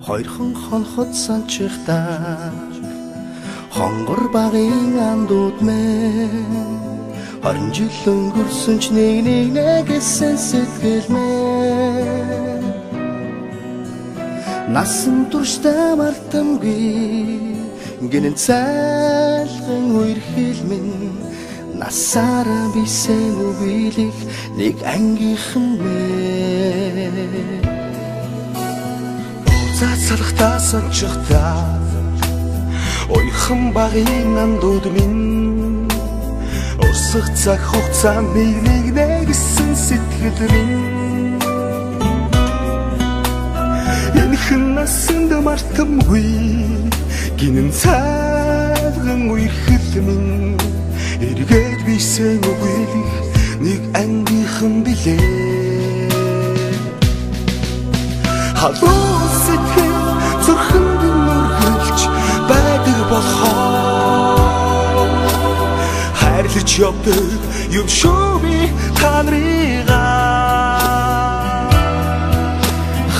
Хоёрхан хонхот санчихдаа хонгор багын андууд мэн 20 жил өнгөрсөн ч нэг гэсэн сэтгэл мэн насан туршдаа мартамгүй гинэн цайлган үерхэл минь насаараа бисэм үгийлэх нэг ангийнхан мэн цацрахтаа санчихдаа ойхон багын андууд минь урсах цаг хугацаанд нэг нэгсэн сэтгэл минь энэхэн насанд мартамгүй гинэн цайлган үерхэл минь эргээд бисэм үгийлэх нэг ангийнхан билээ халуун сэтгэл зүрхэнд нүргэлж байдаг болохоор хайрлаж явдаг юм шүү би та нарыгаа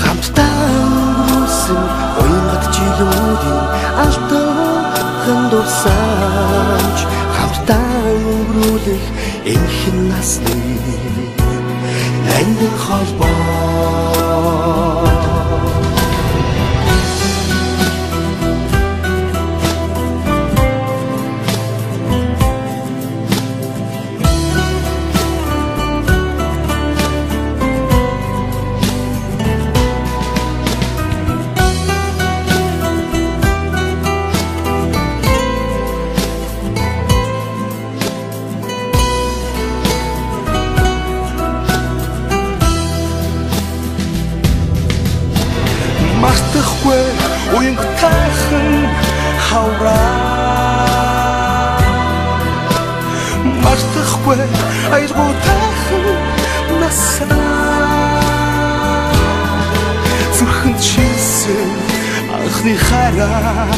хамтдаа өнгөрсөн уянгат жилүүдийн алтан дурсамж хамтдаа өнгөрүүлэх энэхэн насны ангин холбоо мартахгүй уянгатайхан хавраа мартахгүй аялгуутайхан насаа зүрхэнд чийсэн анхны хараа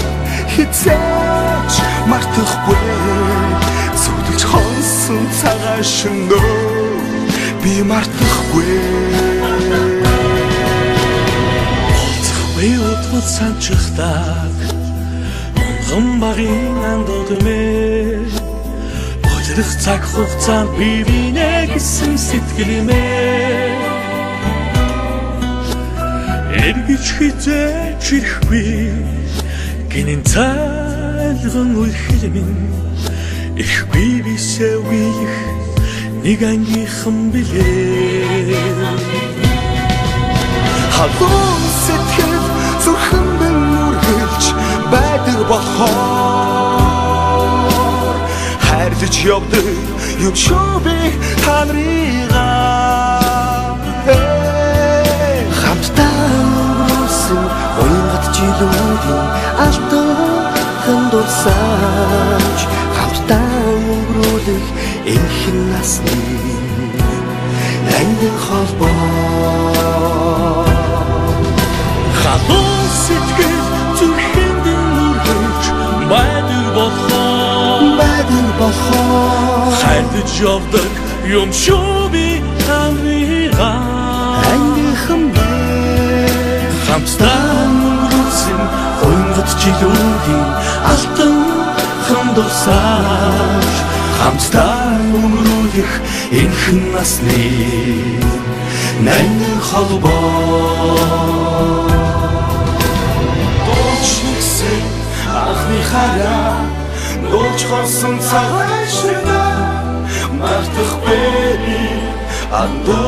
хизээч мартахгүй зүудэлж хонсон цагаан шөнөө би мартахгүй Уйдвал санчихдаг онгон багын андууд мэ Бойлох цаг хугацаанд бивинэ гэсэн сэтгэл мэ Эргэж хизээч ирэхгүй гинэн цайлган үерхэл минь ирэхгүй бисээ үеих нэг ангийнхан билээ халуун сэтгэл зүрхэнд нүргэлж байдаг болохоор хайрлаж явдаг юм шүү би та нарыгаа хамтдаа өнгөрсөн уянгат жилүүдийн алтан дурсамж хамтдаа өнгөрүүлэх энэхэн насны ангин холбоо халуун сэтгэл зүрхэнд нүргэлж байдаг болохоор хайрлаж явдаг юм шүү би та нарыгаа ангийнхан мэн хамтдаа өнгөрсөн уянгат жилүүдийн алтан дурсамж хамтдаа өнгөрүүлэх энэхэн насны ангин холбоо Ахны хараа дуулж хорсон цагаан шөнөө мартахгүй андуу